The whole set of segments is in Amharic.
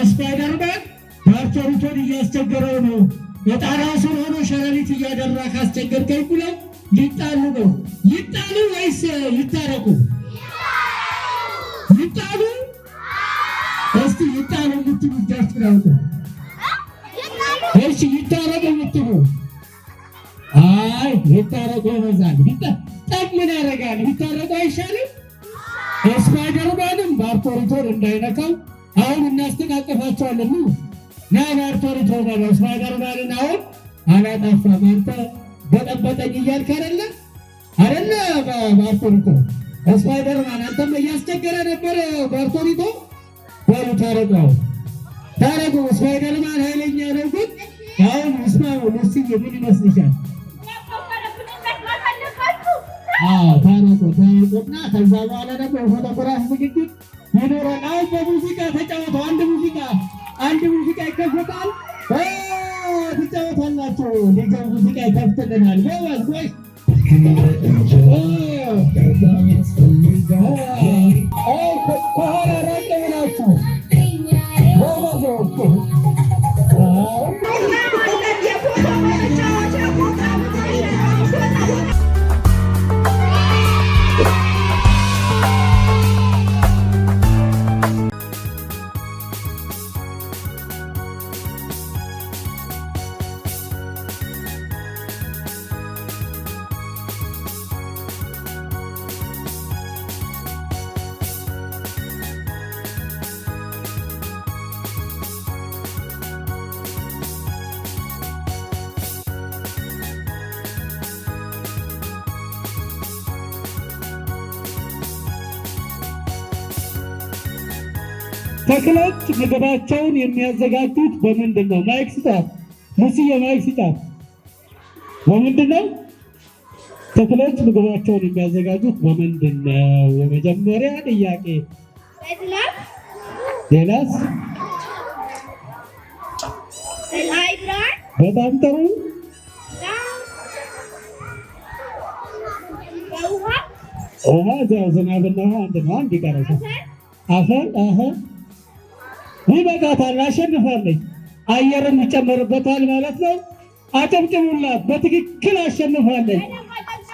ስፓይደርማን ባርቶሪቶን እያስቸገረው ነው። የጣራ ስር ሆኖ ሸረሪት እያደራ ካስቸገርከኝ ብለው ሊጣሉ ነው። ይጣሉ ወይስ ይታረቁ? ይጣሉ። እስቲ ይጣሉ የምትሉ እጃችሁን አውጡ። እሺ ይታረቁ የምትሉ አይ ይታረቁ ይበዛል። ጠቅ ምን ያደርጋል? ይታረቁ አይሻልም? ስፓይደርማንም ባርቶሪቶን እንዳይነካው አሁን እናስተቃቀፋቸዋለን። ና ባርቶሪቶ ነው ስፓይደርማንን አሁን አላጠፋም። አንተ በጠበጠኝ እያልክ አይደለ ባርቶሪቶ ስፓይደርማን አንተም እያስቸገረ ነበር ባርቶሪቶ። በሉ ታረቁ። ስፓይደርማን ኃይለኛ ነው ግን አሁን ስማው ልስይ ምን ይመስልሻል? ታረቁና ከዛ በኋላ ደግሞ ፎቶግራፍ ዝግጅት ይኖራል። አሁን በሙዚቃ ተጫወቱ። አንድ ሙዚቃ ይከፈታል። ትጫወታላችሁ። ሊገ ሙዚቃ ይከፍትልናል። ጎበዝ ከኋላ ራቅ ብላችሁ ተክሎች ምግባቸውን የሚያዘጋጁት በምንድን ነው? ማይክ ስጣት ሙስዬ፣ ማይክ ስጣት። በምንድን ነው ተክሎች ምግባቸውን የሚያዘጋጁት በምንድን ነው? የመጀመሪያ ጥያቄ። ሌላስ? በጣም ጥሩ። ውሃ እዚያው ዝናብና ውሃ አንድ ነው። አንድ ይቀረሻል። አፈር ይበቃታል። አሸንፋለች። አየርን ይጨመርበታል ማለት ነው። አጨብጭቡላት። በትክክል አሸንፋለች።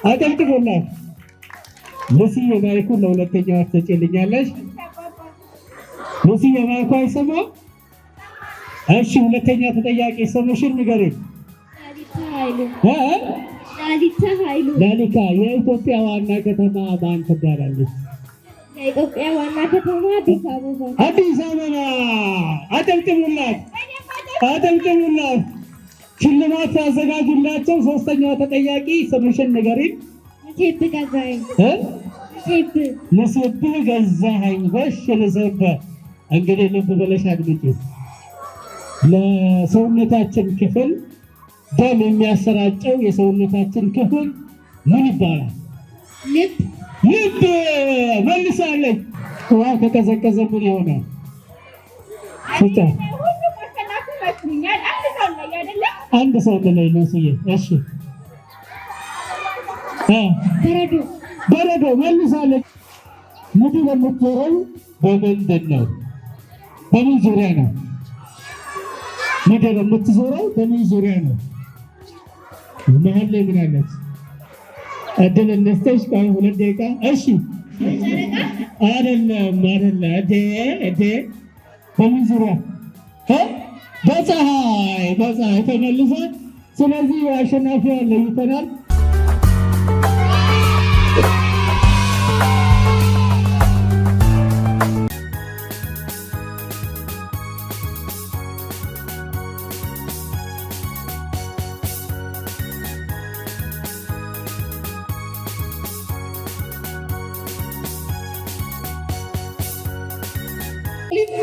አጨብጭቡላት። ሙስዬ ማይኩን ለሁለተኛዋ ትሰጪልኛለሽ። ሙስዬ ማይኩ አይሰማም። እሺ ሁለተኛ ተጠያቂ ስምሽን ንገሪኝ። ላሊካ። የኢትዮጵያ ዋና ከተማ ማን ትባላለች? የኢትዮጵያ ዋና ከተማ አዲስ አበባ። አጨብጭቡላት። ሽልማት ያዘጋጁላቸው። ሶስተኛዋ ተጠያቂ ስምሽን ንገሪኝ። ንስብህ ገዛኸኝ። ጎሽ ንስብህ። እንግዲህ ልብ ብለሽ አድምጪ። ለሰውነታችን ክፍል ደም የሚያሰራጨው የሰውነታችን ክፍል ምን ይባላል? ልብ። መልሳለች። ውሃ ከቀዘቀዘ ምን ይሆናል? አንድ ሰው ላይ ነው። እሺ በረዶ። መልሳለች። ምድር የምትዞረው በምንድን ነው? በምን ዙሪያ ነው ምድር የምትዞረው? በምን ዙሪያ ነው? መሀል ላይ ምን አለች? እድል እንስተሽ ቆይ 2 ደቂቃ። እሺ አይደለም እዴ በምን ዙሪያ? በፀሐይ ተመልሷል። ስለዚህ አሸናፊዋ ለይተናል።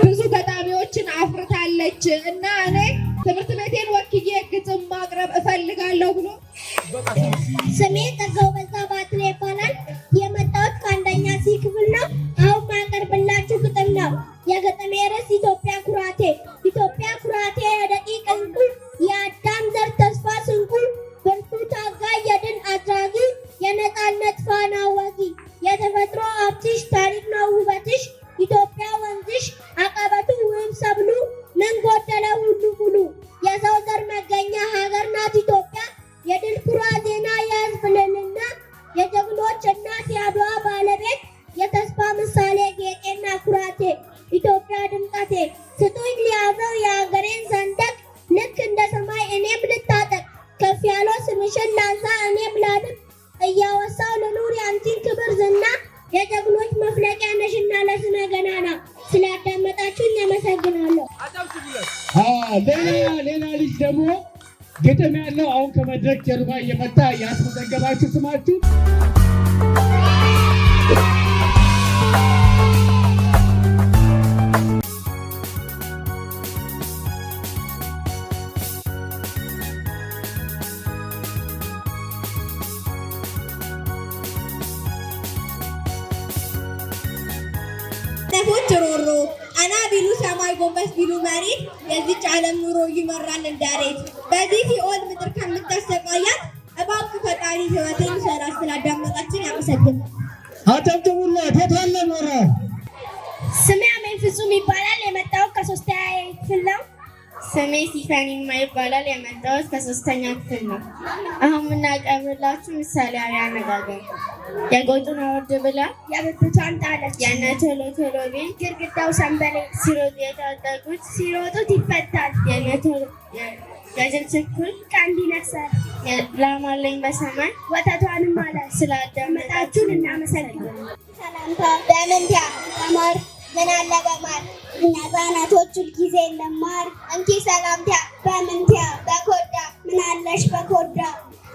ብዙ ገጣሚዎችን አፍርታለች እና እኔ ትምህርት ቤቴን ወክዬ ግጥም ማቅረብ እፈልጋለሁ ብሎ ስሜ ጸጋው በዛ ባትሌ ይባላል። የመጣሁት ከአንደኛ ሲ ክፍል ነው። አሁን ማቀርብላችሁ ግጥም ነው። የግጥሜ ርዕስ ኢትዮጵያ ኩራቴ። ኢትዮጵያ ኩራቴ የደቂቅ እንቁ፣ የአዳም ዘር ተስፋ ስንቁ፣ ብርቱ ታጋይ የድል አድራጊ፣ የነፃነት ፋና ወጊ፣ የተፈጥሮ ሀብትሽ ታሪክ ነው ውበትሽ፣ ኢትዮጵያ ወንዝሽ አቀበቱ ውብ ሰብሉ ትንሽን ላንሳ እኔም ላድም እያወሳው ልኑር ያንቺን ክብር ዝና የጀግኖች መፍለቂያ ነሽና ለስመ ገናና። ስላዳመጣችሁኝ አመሰግናለሁ። ሌላ ልጅ ደግሞ ግጥም ያለው አሁን ከመድረክ ጀርባ እየመጣ ያስመዘገባችሁ ስማችሁ ነፎች ሮሮ አና ቢሉ ሰማይ ጎንበስ ቢሉ መሬት የዚች ዓለም ኑሮ ይመራል እንዳሬት በዚህ ሲኦል ምድር ከምታሰቃያት እባክህ ፈጣሪ ሕይወቴን ሰላስ ስላዳመጣችን ያመሰግናል። አጨብጭቡለት። የታለ ኖረ? ስሜ አሜን ፍጹም ይባላል። የመጣሁት ከ3ኛ ክፍል ነው። ስሜ ሲፈኒማ ይባላል። የመጣሁት ከ3ኛ ክፍል ነው። አሁን የምናቀርብላችሁ ምሳሌያዊ አነጋገር የጎጡን አወርድ ብላ የብብቷን ጣለች። የነ ቶሎ ቶሎ ቤት ግድግዳው ሰንበሌጥ ሲሮጡ የታጠቁት ሲሮጡት ይፈታል። የነ ቶሎ የጅብ ችኩል ቀንድ ይነክሳል። ላም አለኝ በሰማይ ወተቷንም አለ። ስላዳመጣችሁን እናመሰግናለን። ሰላምታ በምንቲያ ተማር ምን አለ በማር እኛ ህጻናቶች ሁልጊዜ እንማር እንኪ ሰላምታ በምንቲያ በኮዳ ምን አለሽ በኮዳ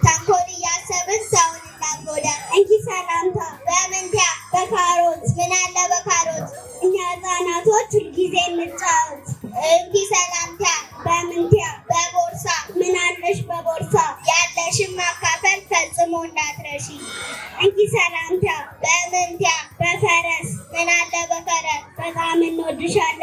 ተንኮል እያሰብን ሰውን እናጎዳ እንኪ ሰላምታ በምንቲያ በካሮት ምን አለ በካሮት እኛ ህጻናቶች ሁልጊዜ እንጫወት እንኪ ሰላምታ በምንቲያ በቦርሳ ምን አለሽ በቦርሳ ያለሽን ማካፈል ፈጽሞ እንዳትረሺ እንኪ ሰላምታ በምንቲያ በፈረስ ምን አለ በፈረስ በጣም እንወድሻለን